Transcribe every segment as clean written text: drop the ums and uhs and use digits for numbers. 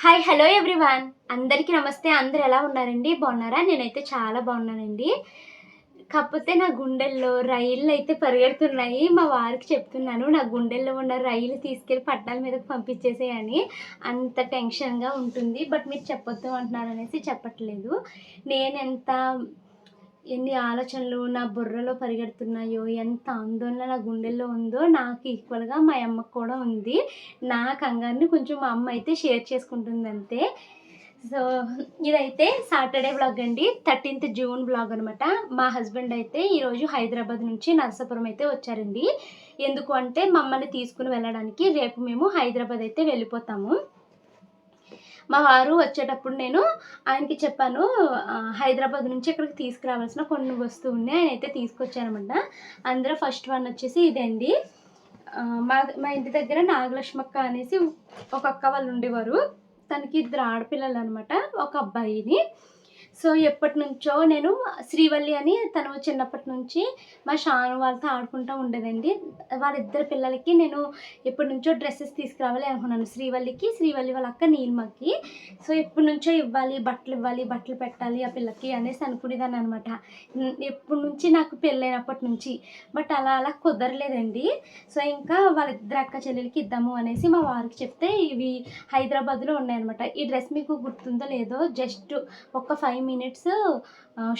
Hi hello everyone, అందరికీ నమస్తే. అందరూ ఎలా ఉన్నారండి? బాగున్నారా? నేనైతే చాలా బాగున్నానండి. కాకపోతే నా గుండెల్లో రైళ్ళు అయితే పరిగెడుతున్నాయి. మా వారికి చెప్తున్నాను, నా గుండెల్లో ఉన్న రైలు తీసుకెళ్ళి పట్టాల మీదకి పంపించేసేయని. అంత టెన్షన్‌గా ఉంటుంది. బట్ మీరు చెప్పొద్దు అంటున్నారనేసి చెప్పట్లేదు. నేనెంత ఎన్ని ఆలోచనలు నా బుర్రలో పరిగెడుతున్నాయో, ఎంత ఆందోళన నా గుండెల్లో ఉందో నాకు ఈక్వల్‌గా మా అమ్మకి కూడా ఉంది. నా కంగారుని కొంచెం మా అమ్మ అయితే షేర్ చేసుకుంటుందంతే. సో, ఇదైతే సాటర్డే వ్లాగ్ అండి. 13th జూన్ వ్లాగ్ అనమాట. మా హస్బెండ్ అయితే ఈరోజు హైదరాబాద్ నుంచి నరసాపురం అయితే వచ్చారండి. ఎందుకు అంటే మమ్మల్ని తీసుకొని వెళ్ళడానికి. రేపు మేము హైదరాబాద్ అయితే వెళ్ళిపోతాము. మా వారు వచ్చేటప్పుడు నేను ఆయనకి చెప్పాను, హైదరాబాద్ నుంచి ఇక్కడికి తీసుకురావాల్సిన కొన్ని వస్తువుల్ని ఆయనైతే తీసుకొచ్చారనమాట. అందులో ఫస్ట్ వన్ వచ్చేసి ఇదండి. మా ఇంటి దగ్గర నాగలక్ష్మక్క అనేసి ఒక అక్క వాళ్ళు ఉండేవారు. తనకి 2 ఆడపిల్లలనమాట, ఒక అబ్బాయిని. సో, ఎప్పటినుంచో నేను శ్రీవల్లి అని తను చిన్నప్పటి నుంచి మా షాను వాళ్ళతో ఆడుకుంటూ ఉండేదండి. వాళ్ళిద్దరి పిల్లలకి నేను ఎప్పటినుంచో డ్రెస్సెస్ తీసుకురావాలి అనుకున్నాను. శ్రీవల్లి వాళ్ళ అక్క నీలిమకి. సో, ఎప్పటినుంచో ఇవ్వాలి, బట్టలు పెట్టాలి ఆ పిల్లకి అనేసి అనుకునేదాన్ని అనమాట. ఎప్పటి నుంచి నాకు పెళ్ళైనప్పటి నుంచి. బట్ అలా కుదరలేదండి. సో, ఇంకా వాళ్ళిద్దరు అక్క చెల్లెలకి ఇద్దాము అనేసి మా వారికి చెప్తే, ఇవి హైదరాబాద్‌లో ఉన్నాయన్నమాట. ఈ డ్రెస్ మీకు గుర్తుందో లేదో, జస్ట్ ఒక 5 మినిట్స్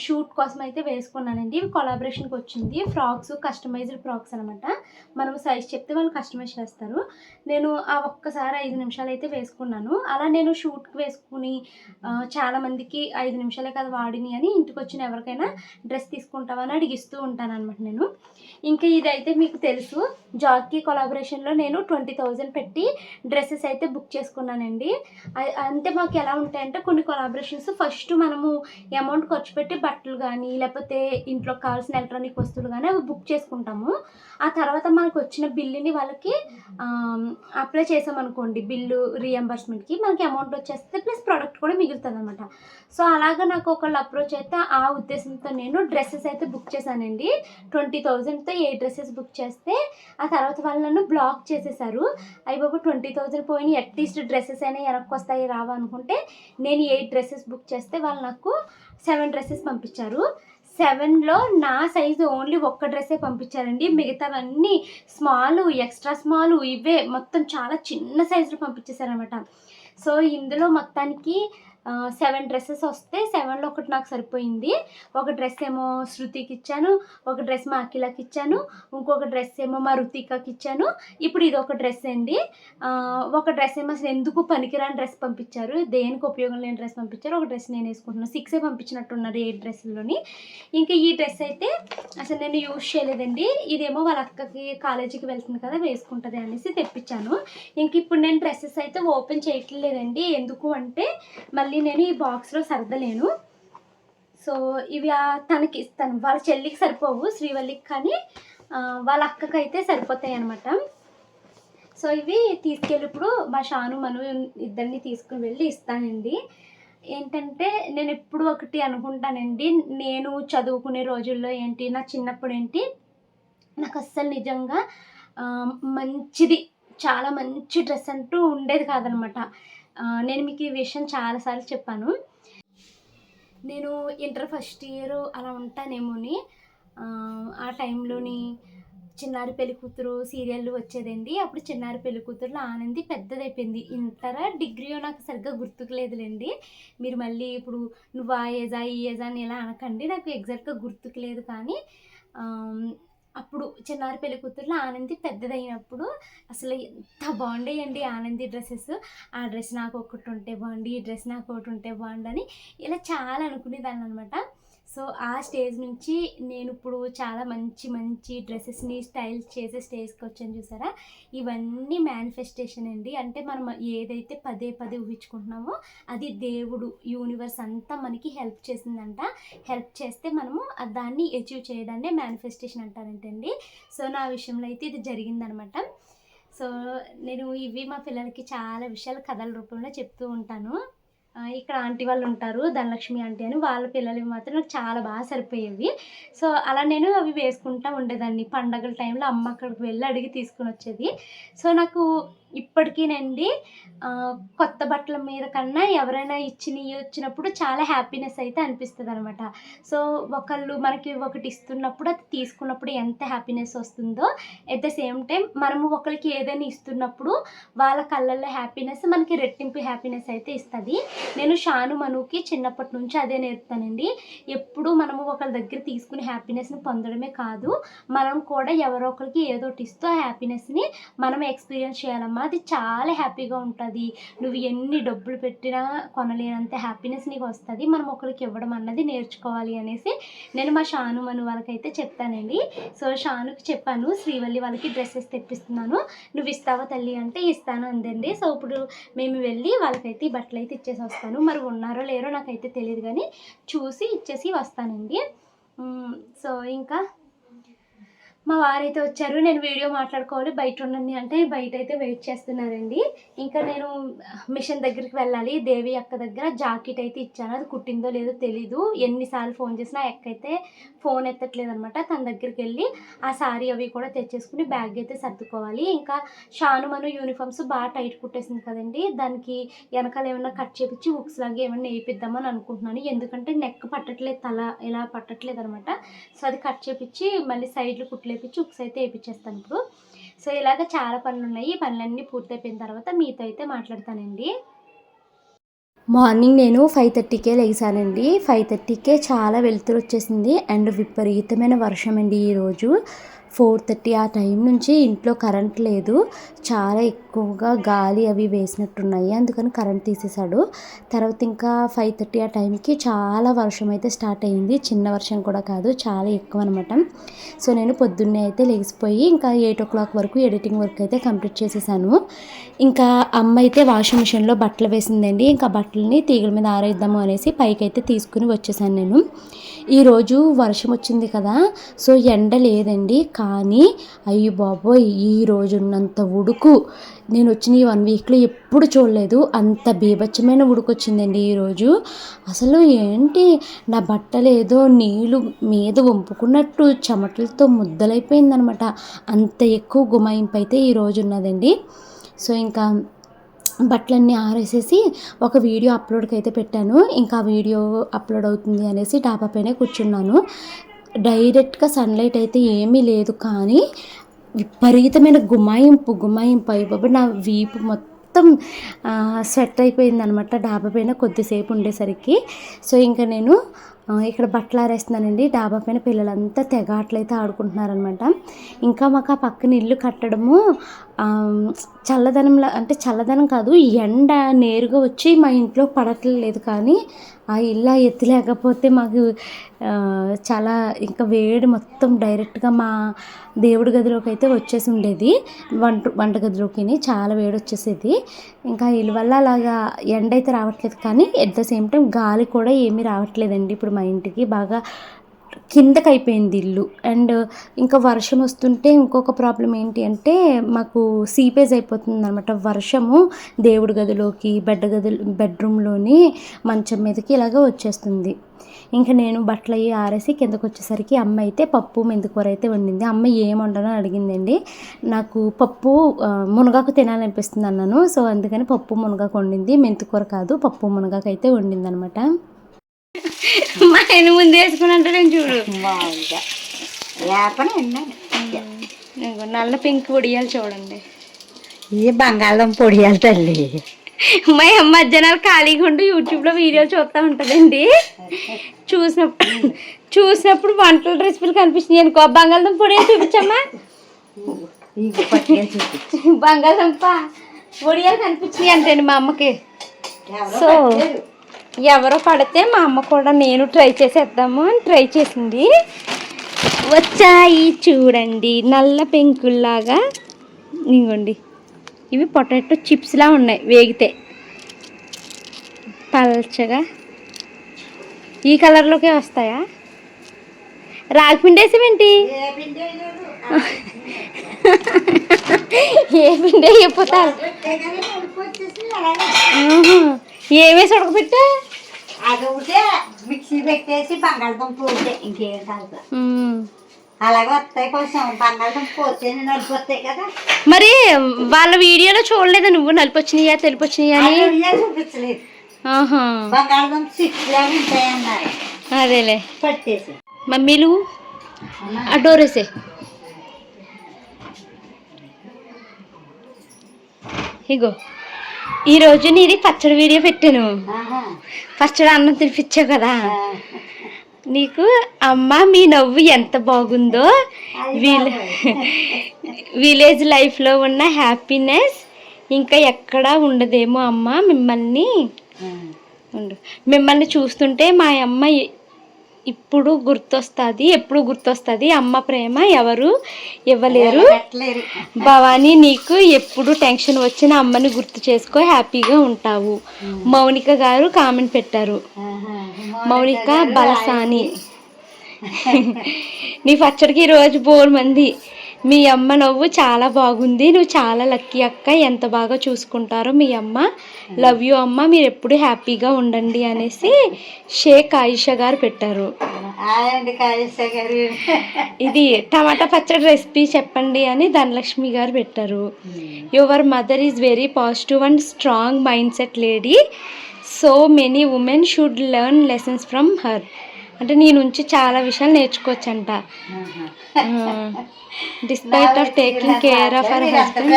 షూట్ కోసం అయితే వేసుకున్నానండి. ఇవి కొలాబరేషన్‌కి వచ్చింది. ఫ్రాక్స్, కస్టమైజ్డ్ ఫ్రాక్స్ అనమాట. మనం సైజ్ చెప్తే వాళ్ళు కస్టమైజ్ చేస్తారు. నేను ఆ ఒక్కసారి 5 నిమిషాలు అయితే వేసుకున్నాను. అలా నేను షూట్‌కి వేసుకుని చాలామందికి 5 నిమిషాలే కదా వాడిని అని ఇంటికొచ్చిన ఎవరికైనా డ్రెస్ తీసుకుంటావా అని అడిగిస్తూ ఉంటాననమాట నేను. ఇంకా ఇదైతే మీకు తెలుసు, జాకీ కొలాబరేషన్‌లో నేను 20,000 పెట్టి డ్రెసెస్ అయితే బుక్ చేసుకున్నానండి. అంటే మాకు ఎలా ఉంటాయంటే కొన్ని కొలాబరేషన్స్ ఫస్ట్ మనము అమౌంట్ ఖర్చు పెట్టి బట్టలు కానీ, లేకపోతే ఇంట్లోకి కావాల్సిన ఎలక్ట్రానిక్ వస్తువులు కానీ అవి బుక్ చేసుకుంటాము. ఆ తర్వాత మనకు వచ్చిన బిల్లుని వాళ్ళకి అప్లై చేసామనుకోండి, బిల్లు రీఎంబర్స్మెంట్‌కి మనకి అమౌంట్ వచ్చేస్తే ప్లస్ ప్రోడక్ట్ కూడా మిగులుతుందనమాట. సో, అలాగా నాకు ఒకళ్ళు అప్రోచ్ అయితే ఆ ఉద్దేశంతో నేను డ్రెస్సెస్ అయితే బుక్ చేశానండి. 20,000తో 8 డ్రెసెస్ బుక్ చేస్తే ఆ తర్వాత వాళ్ళు నన్ను బ్లాక్ చేసేసారు. అయ్యబాబోయ్ 20,000 పోయినాయి, అట్లీస్ట్ డ్రెసెస్ అయినా వెనక్కొస్తాయి రావా అనుకుంటే, నేను 8 డ్రెసెస్ బుక్ చేస్తే వాళ్ళు నాకు 7 డ్రెసెస్ పంపించారు. 7లో నా సైజు ఓన్లీ ఒక్క డ్రెస్సే పంపించారండి. మిగతావన్నీ స్మాలు, ఎక్స్ట్రా స్మాలు ఇవే మొత్తం చాలా చిన్న సైజులో పంపించేశారనమాట. సో, ఇందులో మొత్తానికి 7 డ్రెసెస్ వస్తే 7లో ఒకటి నాకు సరిపోయింది. ఒక డ్రెస్ ఏమో శృతికి ఇచ్చాను, ఒక డ్రెస్ మా అఖిలకి ఇచ్చాను, ఇంకొక డ్రెస్ ఏమో మా రుతికకి ఇచ్చాను. ఇప్పుడు ఇదొక డ్రెస్ అండి. ఒక డ్రెస్ ఏమో అసలు ఎందుకు పనికిరాని డ్రెస్ పంపించారు, దేనికి ఉపయోగం లేని డ్రెస్ పంపించారు. ఒక డ్రెస్ నేను వేసుకుంటున్నాను. 6 పంపించినట్టున్నారు 8 డ్రెస్సుల్లోని. ఇంకా ఈ డ్రెస్ అయితే అసలు నేను యూజ్ చేయలేదండి. ఇదేమో వాళ్ళ అక్కకి కాలేజీకి వెళ్తుంది కదా, వేసుకుంటుంది అనేసి తెప్పించాను. ఇంక ఇప్పుడు నేను డ్రెస్సెస్ అయితే ఓపెన్ చేయట్లేదండి. ఎందుకు అంటే మళ్ళీ నేను ఈ బాక్స్లో సర్దలేను. సో, ఇవి తనకి ఇస్తాను. వాళ్ళ చెల్లికి సరిపోవు, శ్రీవల్లికి, కానీ వాళ్ళ అక్కకి అయితే సరిపోతాయి అనమాట. సో, ఇవి తీసుకెళ్ళి ఇప్పుడు మా షాను మను ఇద్దరిని తీసుకుని వెళ్ళి ఇస్తానండి. ఏంటంటే నేను ఎప్పుడు ఒకటి అనుకుంటానండి, నేను చదువుకునే రోజుల్లో ఏంటి, నా చిన్నప్పుడు ఏంటి, నాకు అస్సలు నిజంగా మంచిది, చాలా మంచి డ్రెస్ అంటూ ఉండేది కాదనమాట. నేను మీకు ఈ విషయం చాలాసార్లు చెప్పాను. నేను ఇంటర్ ఫస్ట్ ఇయర్ అలా ఉంటానేమోని, ఆ టైంలోని చిన్నారి పెళ్ళికూతురు సీరియల్ వచ్చేదండి. అప్పుడు చిన్నారి పెళ్ళికూతురులో ఆనంది పెద్దదైపోయింది. ఇంటరా డిగ్రీయో నాకు సరిగ్గా గుర్తుకు లేదులేండి. మీరు మళ్ళీ ఇప్పుడు నువ్వు ఆ ఏజా ఈ ఏజా అని ఇలా అనకండి, నాకు ఎగ్జాక్ట్గా గుర్తుకు లేదు. కానీ అప్పుడు చిన్నారి పెళ్ళికూతురులో ఆనంది పెద్దదైనప్పుడు అసలు ఎంత బాగుండేయండి ఆనంది డ్రెస్సెస్. ఆ డ్రెస్ నాకు ఒకటి ఉంటే బాగుండు, ఈ డ్రెస్ నాకు ఒకటి ఉంటే బాగుండు అని ఇలా చాలా అనుకునేదాన్ని అనమాట. సో, ఆ స్టేజ్ నుంచి నేను ఇప్పుడు చాలా మంచి మంచి డ్రెస్సెస్ని స్టైల్ చేసే స్టేజ్కి వచ్చాను చూసారా. ఇవన్నీ మేనిఫెస్టేషన్ అండి. అంటే మనం ఏదైతే పదే పదే ఊహించుకుంటున్నామో అది దేవుడు, యూనివర్స్ అంతా మనకి హెల్ప్ చేసిందంట. హెల్ప్ చేస్తే మనము దాన్ని అచీవ్ చేయడాన్ని మేనిఫెస్టేషన్ అంటారంటండి. సో, నా విషయంలో అయితే ఇది జరిగిందనమాట. సో, నేను ఇవి మా పిల్లలకి చాలా విషయాలు కథల రూపంలో చెప్తూ ఉంటాను. ఇక్కడ ఆంటీ వాళ్ళు ఉంటారు, ధనలక్ష్మి ఆంటీ అని, వాళ్ళ పిల్లలవి మాత్రం నాకు చాలా బాగా సరిపోయేవి. సో, అలా నేను అవి వేసుకుంటూ ఉండేదాన్ని. పండగల టైంలో అమ్మ అక్కడికి వెళ్ళి అడిగి తీసుకొని వచ్చేది. సో, నాకు ఇప్పటికీనండి కొత్త బట్టల మీద కన్నా ఎవరైనా ఇచ్చినవి వచ్చినప్పుడు చాలా హ్యాపీనెస్ అయితే అనిపిస్తుంది అనమాట. సో ఒకళ్ళు మనకి ఒకటి ఇస్తున్నప్పుడు అది తీసుకున్నప్పుడు ఎంత హ్యాపీనెస్ వస్తుందో, ఎట్ ద సేమ్ టైం మనము ఒకరికి ఏదైనా ఇస్తున్నప్పుడు వాళ్ళ కళ్ళల్లో హ్యాపీనెస్ మనకి రెట్టింపు హ్యాపీనెస్ అయితే ఇస్తుంది. నేను షాను మనుకి చిన్నప్పటి నుంచి అదే నేర్పుతానండి. ఎప్పుడు మనము ఒకళ్ళ దగ్గర తీసుకుని హ్యాపీనెస్ని పొందడమే కాదు, మనం కూడా ఎవరో ఒకరికి ఏదో ఒకటి ఇస్తూ ఆ హ్యాపీనెస్ని మనం ఎక్స్పీరియన్స్ చేయాలమ్మా. అది చాలా హ్యాపీగా ఉంటుంది. నువ్వు ఎన్ని డబ్బులు పెట్టినా కొనలేనంత హ్యాపీనెస్ నీకు వస్తుంది. మనం ఒకరికి ఇవ్వడం అన్నది నేర్చుకోవాలి అనేసి నేను మా షాను మను వాళ్ళకైతే చెప్తానండి. సో షానుకి చెప్పాను, శ్రీవల్లి వాళ్ళకి డ్రెస్సెస్ తెప్పిస్తున్నాను, నువ్వు ఇస్తావా తల్లి అంటే ఇస్తాను అందండి. సో ఇప్పుడు మేము వెళ్ళి వాళ్ళకైతే ఈ బట్టలు అయితే ఇచ్చేసి వస్తాను. మరి ఉన్నారో లేరో నాకైతే తెలియదు, కానీ చూసి ఇచ్చేసి వస్తానండి. సో ఇంకా మా వారైతే వచ్చారు. నేను వీడియో మాట్లాడుకోవాలి, బయట ఉండండి అంటే బయట అయితే వెయిట్ చేస్తున్నారండి. ఇంకా నేను మిషన్ దగ్గరికి వెళ్ళాలి. దేవి అక్క దగ్గర జాకెట్ అయితే ఇచ్చాను, అది కుట్టిందో లేదో తెలీదు. ఎన్నిసార్లు ఫోన్ చేసినా అక్క అయితే ఫోన్ ఎత్తట్లేదు అనమాట. తన దగ్గరికి వెళ్ళి ఆ సారీ అవి కూడా తెచ్చేసుకుని బ్యాగ్ అయితే సర్దుకోవాలి. ఇంకా షాను మను యూనిఫామ్స్ బాగా టైట్ కుట్టేసింది కదండి, దానికి వెనకాల ఏమన్నా కట్ చేపించి హుక్స్ లాగా ఏమన్నా వేయిద్దామని అనుకుంటున్నాను. ఎందుకంటే నెక్ పట్టట్లేదు, తల ఇలా పట్టట్లేదు అనమాట. సో అది కట్ చేపించి మళ్ళీ సైడ్లు కుట్లేపించి హుక్స్ అయితే వేయించేస్తాను ఇప్పుడు. సో ఇలాగ చాలా పనులు ఉన్నాయి. ఈ పనులన్నీ పూర్తయిపోయిన తర్వాత మీతో అయితే మాట్లాడతానండి. మార్నింగ్ నేను 5:30కే లేచానండి. 5:30కే చాలా వెలుతురు వచ్చేసింది అండ్ విపరీతమైన వర్షం అండి ఈరోజు. 4:30 ఆ టైం నుంచి ఇంట్లో కరెంట్ లేదు, చాలా ఎక్కువగా గాలి అవి వేసినట్టున్నాయి, అందుకని కరెంట్ తీసేశాడు. తర్వాత ఇంకా 5:30 ఆ టైంకి చాలా వర్షం అయితే స్టార్ట్ అయ్యింది. చిన్న వర్షం కూడా కాదు, చాలా ఎక్కువ అనమాట. సో నేను పొద్దున్నే అయితే లేచిపోయి ఇంకా 8 o'clock వరకు ఎడిటింగ్ వర్క్ అయితే కంప్లీట్ చేసేసాను. ఇంకా అమ్మ అయితే వాషింగ్ మిషన్లో బట్టలు వేసిందండి. ఇంకా బట్టలని తీగల మీద ఆరేద్దాము అనేసి పైకి అయితే తీసుకుని వచ్చేసాను నేను. ఈరోజు వర్షం వచ్చింది కదా, సో ఎండ లేదండి, కానీ అయ్యి బాబోయ్ ఈరోజు ఉన్నంత ఉడుకు నేను వచ్చిన ఈ 1 weekలో ఎప్పుడు చూడలేదు. అంత బీభత్సమైన ఉడుకు వచ్చిందండి ఈరోజు. అసలు ఏంటి, నా బట్టలు ఏదో నీళ్ళు మీద వంపుకున్నట్టు చెమటలతో ముద్దలైపోయిందనమాట. అంత ఎక్కువ గుమాయింపు అయితే ఈరోజు ఉన్నదండి. సో ఇంకా బట్టలన్నీ ఆరేసేసి ఒక వీడియో అప్లోడ్కి అయితే పెట్టాను. ఇంకా వీడియో అప్లోడ్ అవుతుంది అనేసి డాబా పైన కూర్చున్నాను. డైరెక్ట్గా సన్లైట్ అయితే ఏమీ లేదు, కానీ విపరీతమైన గుమాయింపు అయిపోయి నా వీపు మొత్తం స్వెట్ అయిపోయిందనమాట డాబా పైన కొద్దిసేపు ఉండేసరికి. సో ఇంకా నేను ఇక్కడ బట్టలు ఆరేస్తున్నానండి. డాబా పైన పిల్లలంతా తెగ ఆటలైతే ఆడుకుంటున్నారనమాట. ఇంకా మాకు ఆ పక్కన ఇల్లు కట్టడము చల్లదనంలా, అంటే చల్లదనం కాదు, ఎండ నేరుగా వచ్చి మా ఇంట్లో పడట్లేదు, కానీ ఆ ఇల్లు ఎత్తలేకపోతే మాకు చాలా ఇంకా వేడి మొత్తం డైరెక్ట్గా మా దేవుడి గదిలోకి అయితే వచ్చేసి ఉండేది. వంటగదిలోకి చాలా వేడి వచ్చేసేది. ఇంకా ఇల్లు వల్ల అలాగా ఎండ అయితే రావట్లేదు, కానీ ఎట్ ద సేమ్ టైం గాలి కూడా ఏమీ రావట్లేదండి. ఇప్పుడు మా ఇంటికి బాగా కిందకి అయిపోయింది ఇల్లు. అండ్ ఇంకా వర్షం వస్తుంటే ఇంకొక ప్రాబ్లం ఏంటి అంటే మాకు సీపేజ్ అయిపోతుంది అనమాట. వర్షము దేవుడి గదిలోకి బెడ్రూమ్లోని మంచం మీదకి ఇలాగ వచ్చేస్తుంది. ఇంకా నేను బట్టలు అవి ఆరేసి కిందకు వచ్చేసరికి అమ్మ అయితే పప్పు మెంతికూర అయితే వండింది. అమ్మ ఏం వండాలని అడిగిందండి. నాకు పప్పు మునగాకు తినాలనిపిస్తుంది అన్నాను. సో అందుకని పప్పు మునగాకు వండింది, మెంతికూర కాదు, పప్పు మునగాకు అయితే వండింది అనమాట. మా ఆయన ముందు వేసుకుని అంటే నేను చూడు బాగుంది. నల్ల పింక్ పొడియాలు చూడండి, ఈ బంగాళదుంప పొడియాలి తల్లి. మా అమ్మ జనాలు ఖాళీగా ఉండి యూట్యూబ్లో వీడియోలు చూస్తూ ఉంటుందండి. చూసినప్పుడు వంటల రెసిపీలు కనిపిస్తున్నాయి అనుకో, బంగాళదుంప పొడియాలు చూపించమ్మా, బంగాళదుంప పొడియాలు కనిపించినాయి అంటండి మా అమ్మకి. సో ఎవరో పడితే మా అమ్మ కూడా నేను ట్రై చేసేద్దాము అని ట్రై చేసింది. వచ్చాయి చూడండి నల్ల పెంకుల్లాగా, ఇంకోండి ఇవి పొటాటో చిప్స్లా ఉన్నాయి వేగితే పల్చగా. ఈ కలర్లోకే వస్తాయా? రాగి పిండి వేసేవేంటి? ఏ పిండి అయిపోతారు? ఏమేసి ఉడకబెట్టా? అది ఒకటే మిక్సీ పెట్టేసి బంగాళదుంప ఉంటే ఇంకేం కాదు. అలాగే వస్తాయి కొంచెం బంగాళదుంప పోతే నలిపోతాయి కదా. మరి వాళ్ళ వీడియోలో చూడలేదా నువ్వు నలుపు వచ్చినాయా తెలుపు వచ్చినాయా అని? చూపించలేదు. ఆహా, బంగాళదుంప సిక్కులాగా ఉంటాయన్నారు అదేలే. పట్టేసి. మమ్మీలు ఆ డోర్ వేసే. ఇగో ఈరోజు నీది పచ్చడి వీడియో పెట్టాను. పచ్చడి అన్నం తినిపించావు కదా నీకు. అమ్మ మీ నవ్వు ఎంత బాగుందో, విలేజ్ లైఫ్లో ఉన్న హ్యాపీనెస్ ఇంకా ఎక్కడా ఉండదేమో అమ్మ. మిమ్మల్ని చూస్తుంటే మా అమ్మ ఇప్పుడు గుర్తొస్తుంది, ఎప్పుడు గుర్తొస్తుంది. అమ్మ ప్రేమ ఎవరు ఇవ్వలేరు. భవానీ, నీకు ఎప్పుడు టెన్షన్ వచ్చినా అమ్మని గుర్తు చేసుకో, హ్యాపీగా ఉంటావు. మౌనిక గారు కామెంట్ పెట్టారు. మౌనిక బలసాని, నీ పచ్చడికి ఈరోజు బోర్ మంది. మీ అమ్మ నవ్వు చాలా బాగుంది, నువ్వు చాలా లక్కీ అక్క, ఎంత బాగా చూసుకుంటారో మీ అమ్మ. లవ్ యూ అమ్మ, మీరు ఎప్పుడు హ్యాపీగా ఉండండి అనేసి షేక్ ఆయిషా గారు పెట్టారు. ఇది టమాటా పచ్చడి రెసిపీ చెప్పండి అని ధనలక్ష్మి గారు పెట్టారు. Your mother is very positive and strong mindset lady, so many women should learn lessons from her. అంటే నీ నుంచి చాలా విషయాలు నేర్చుకోవచ్చంట. Despite of taking care of our husband.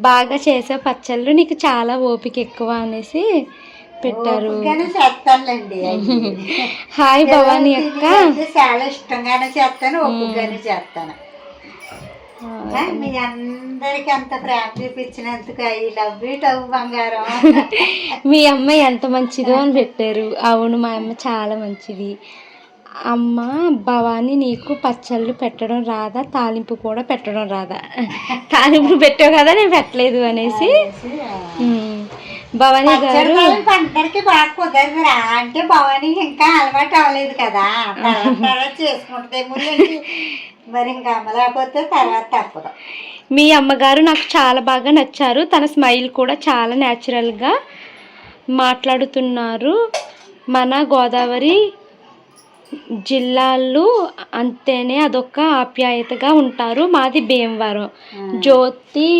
బాగా చేసే పచ్చళ్ళు, నీకు చాలా ఓపిక ఎక్కువ అనేసి పెట్టారు. హాయ్ భవానీ అక్క, చాలా ఇష్టంగానే చేస్తాను, ఓపికగానే చేస్తాను. మీ అందరికి అంత ప్రేమ చూపించినందుకు ఐ లవ్ యూ బంగారం. మీ అమ్మ ఎంత మంచిదో అని పెట్టారు. అవును, మా అమ్మ చాలా మంచిది. అమ్మ భవానీ, నీకు పచ్చళ్ళు పెట్టడం రాదా, తాలింపు కూడా పెట్టడం రాదా? తాలింపు పెట్టావు కదా, నేను పెట్టలేదు అనేసి. భవానీ గారు అందరికి బాగా కుదరదు రా అంటే భవానీ ఇంకా అలవాటు అవ్వలేదు కదా, తర్వాత చేసుకుంటుందేమో. మరి ఇంకా అమ్మలేకపోతే తర్వాత తప్పదు. మీ అమ్మగారు నాకు చాలా బాగా నచ్చారు. తన స్మైల్ కూడా చాలా న్యాచురల్గా మాట్లాడుతున్నారు. మన గోదావరి జిల్లాలు అంతేనే అదొక ఆప్యాయతగా ఉంటారు. మాది భీమవరం. జ్యోతి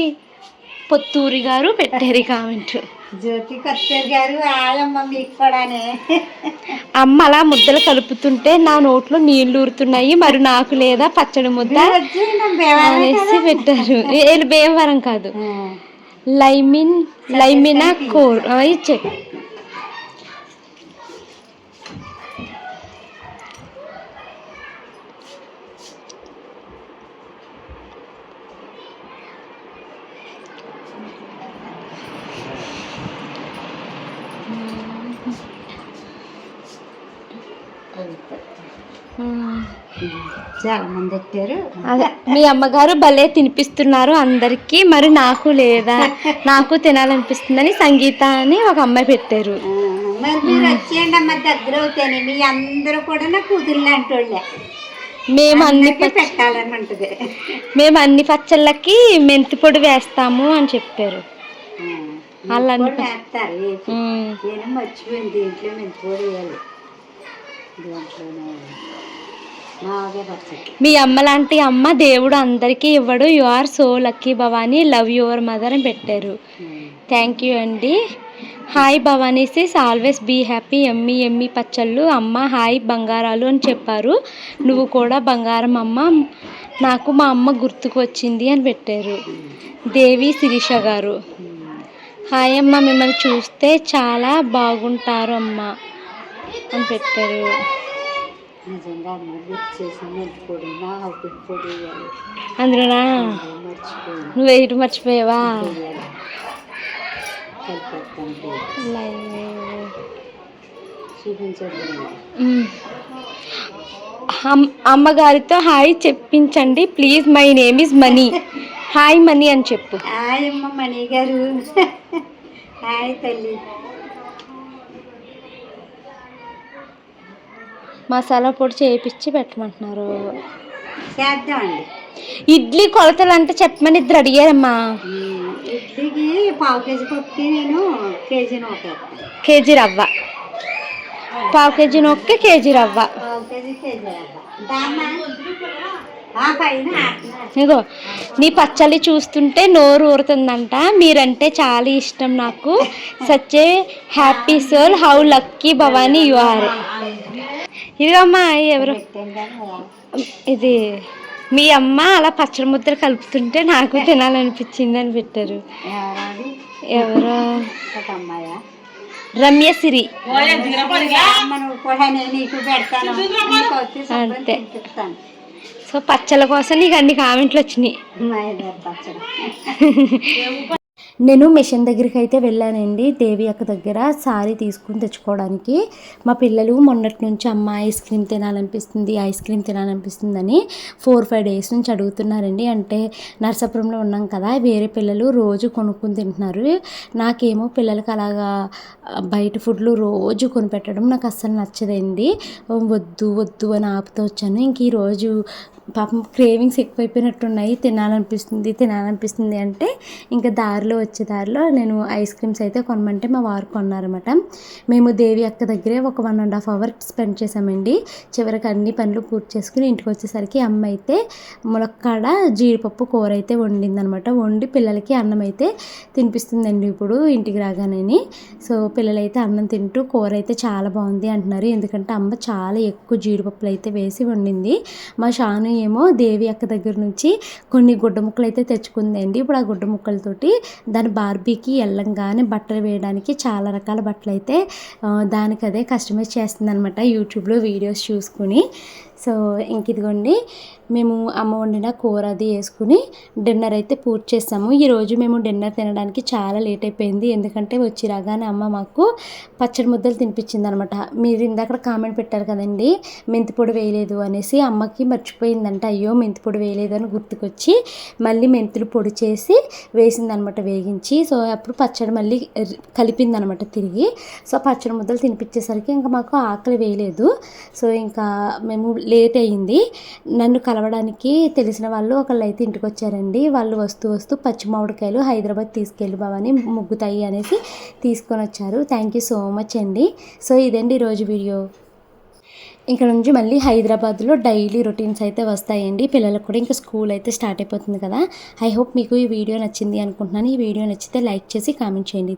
పొత్తూరి గారు పెట్టారు కామెంట్. జ్యోతి కొత్తూరి గారు ఆయమ్మ మీకు కూడానే. అమ్మ అలా ముద్దలు కలుపుతుంటే నా నోట్లో నీళ్లు ఊరుతున్నాయి, మరి నాకు లేదా పచ్చడి ముద్ద అనేసి పెట్టారు. వీళ్ళు భీమవరం కాదు, లైమినా కోర్ ఇచ్చే. చాలా మంది పెట్టారు. అదే మీ అమ్మగారు భలే తినిపిస్తున్నారు అందరికి, మరి నాకు లేదా, నాకు తినాలనిపిస్తుందని సంగీత అని ఒక అమ్మాయి పెట్టారు. మరి మీరు వచ్చేయండి అమ్మ, దగ్గర అవుతాను. మీ అందరూ కూడా నా కూతురు లాంటి వాళ్ళే. మేము పెట్టాలని ఉంటుంది. మేము అన్ని పచ్చళ్ళకి మెంతి పొడి వేస్తాము అని చెప్పారు. అలా వేస్తారు. నేను మర్చిపోయింది, దీంట్లో మెంతి పొడి వేయాలి. మీ అమ్మ లాంటి అమ్మ దేవుడు అందరికీ ఇవ్వడు. You are so lucky Bhavani, love your mother అని పెట్టారు. థ్యాంక్ యూ అండి. Hi Bhavani sis, always be happy, yummy yummy పచ్చళ్ళు. అమ్మ హాయ్ బంగారాలు అని చెప్పారు. నువ్వు కూడా బంగారం అమ్మ, నాకు మా అమ్మ గుర్తుకు వచ్చింది అని పెట్టారు. దేవి శిరీష గారు హాయ్ అమ్మ, మిమ్మల్ని చూస్తే చాలా బాగుంటారు అమ్మ అని పెట్టారు. అందులోనా నువ్వు వేయటం మర్చిపోయావా? అమ్మగారితో హాయ్ చెప్పించండి please, my name is Mani. Hi Mani అని చెప్పు. హాయ్ అమ్మ మణి గారు. హాయ్ తల్లి. మసాలా పొడి చేయించి పెట్టమంటున్నారు. చేద్దామండి. ఇడ్లీ కొలతలు అంటే చెప్పమని ఇద్దరు అడిగారమ్మా. ఇడ్లీకి 1/2 కేజీ పప్పుకి నేను కేజీ కేజీ రవ్వ. పావు కేజీ నొక్కి కేజీ రవ్వ. పావు కేజీ రవ్వ. పైన ఇగో నీ పచ్చళ్ళు చూస్తుంటే నోరు ఊరుతుందంట. మీరంటే చాలా ఇష్టం నాకు. Such a happy soul, how lucky Bhavani you are. ఇదిగమ్మా ఎవరు ఇది మీ అమ్మ అలా పచ్చడి ముద్దలు కలుపుతుంటే నాకు తినాలనిపించింది అని పెట్టారు. ఎవరో రమ్యశ్రీ. అంతే. సో పచ్చళ్ళ కోసం నీకు అన్ని కామెంట్లు వచ్చినాయి. నేను మిషన్ దగ్గరికి అయితే వెళ్ళానండి, దేవి అక్క దగ్గర సారీ తీసుకుని తెచ్చుకోవడానికి. మా పిల్లలు మొన్నటి నుంచి అమ్మ ఐస్ క్రీమ్ తినాలనిపిస్తుందని 4-5 డేస్ నుంచి అడుగుతున్నారండి. అంటే నర్సాపురంలో ఉన్నాం కదా, వేరే పిల్లలు రోజు కొనుక్కుని తింటున్నారు. నాకేమో పిల్లలకి అలాగా బయట ఫుడ్లు రోజు కొనిపెట్టడం నాకు అస్సలు నచ్చదండి. వద్దు అని ఆపుతూ వచ్చాను. ఇంక ఈరోజు పాపం క్రేవింగ్స్ ఎక్కువైపోయినట్టున్నాయి, తినాలనిపిస్తుంది అంటే ఇంకా వచ్చే దారిలో నేను ఐస్ క్రీమ్స్ అయితే కొనమంటే మా వారు కొన్నారన్నమాట. మేము దేవి అక్క దగ్గరే ఒక 1.5 hours స్పెండ్ చేసామండి. చివరికి అన్ని పనులు పూర్తి చేసుకుని ఇంటికి వచ్చేసరికి అమ్మ అయితే ములక్కాడ జీడిపప్పు కూర అయితే వండిందనమాట. వండి పిల్లలకి అన్నం అయితే తినిపిస్తుందండి ఇప్పుడు ఇంటికి రాగానే. సో పిల్లలైతే అన్నం తింటూ కూర అయితే చాలా బాగుంది అంటున్నారు. ఎందుకంటే అమ్మ చాలా ఎక్కువ జీడిపప్పులు అయితే వేసి వండింది. మా షాను ఏమో దేవి అక్క దగ్గర నుంచి కొన్ని గుడ్డ ముక్కలు అయితే తెచ్చుకుందండి. ఇప్పుడు ఆ గుడ్డ ముక్కలతోటి దాని బార్బీకి వెళ్ళంగానే బట్టలు వేయడానికి చాలా రకాల బట్టలు అయితే దానికి అదే కస్టమైజ్ చేస్తుంది అనమాట, యూట్యూబ్లో వీడియోస్ చూసుకుని. సో ఇంక ఇదిగోండి మేము అమ్మ వండిన కూర అది వేసుకుని డిన్నర్ అయితే పూర్తి చేసాము. ఈరోజు మేము డిన్నర్ తినడానికి చాలా లేట్ అయిపోయింది. ఎందుకంటే వచ్చి రాగానే అమ్మ మాకు పచ్చడి ముద్దలు తినిపించింది అనమాట. మీరు ఇందాక కామెంట్ పెట్టారు కదండి మెంతి పొడి వేయలేదు అనేసి. అమ్మకి మర్చిపోయిందంట, అయ్యో మెంతి పొడి వేయలేదు అని గుర్తుకొచ్చి మళ్ళీ మెంతులు పొడి చేసి వేసిందనమాట వేగించి. సో అప్పుడు పచ్చడి మళ్ళీ కలిపిందనమాట తిరిగి. సో పచ్చడి ముద్దలు తినిపించేసరికి ఇంకా మాకు ఆకలి వేయలేదు. సో ఇంకా మేము లేట్ అయ్యింది. నన్ను కలవడానికి తెలిసిన వాళ్ళు ఒకళ్ళు అయితే ఇంటికి వచ్చారండి. వాళ్ళు వస్తూ పచ్చి మామిడికాయలు హైదరాబాద్ తీసుకెళ్ళి బావని ముగ్గుతాయి అనేసి తీసుకొని వచ్చారు. థ్యాంక్ యూ సో మచ్ అండి. సో ఇదండి ఈరోజు వీడియో. ఇక్కడ నుంచి మళ్ళీ హైదరాబాద్లో డైలీ రొటీన్స్ అయితే వస్తాయండి. పిల్లలకు కూడా ఇంకా స్కూల్ అయితే స్టార్ట్ అయిపోతుంది కదా. ఐ హోప్ మీకు ఈ వీడియో నచ్చింది అనుకుంటున్నాను. ఈ వీడియో నచ్చితే లైక్ చేసి కామెంట్ చేయండి.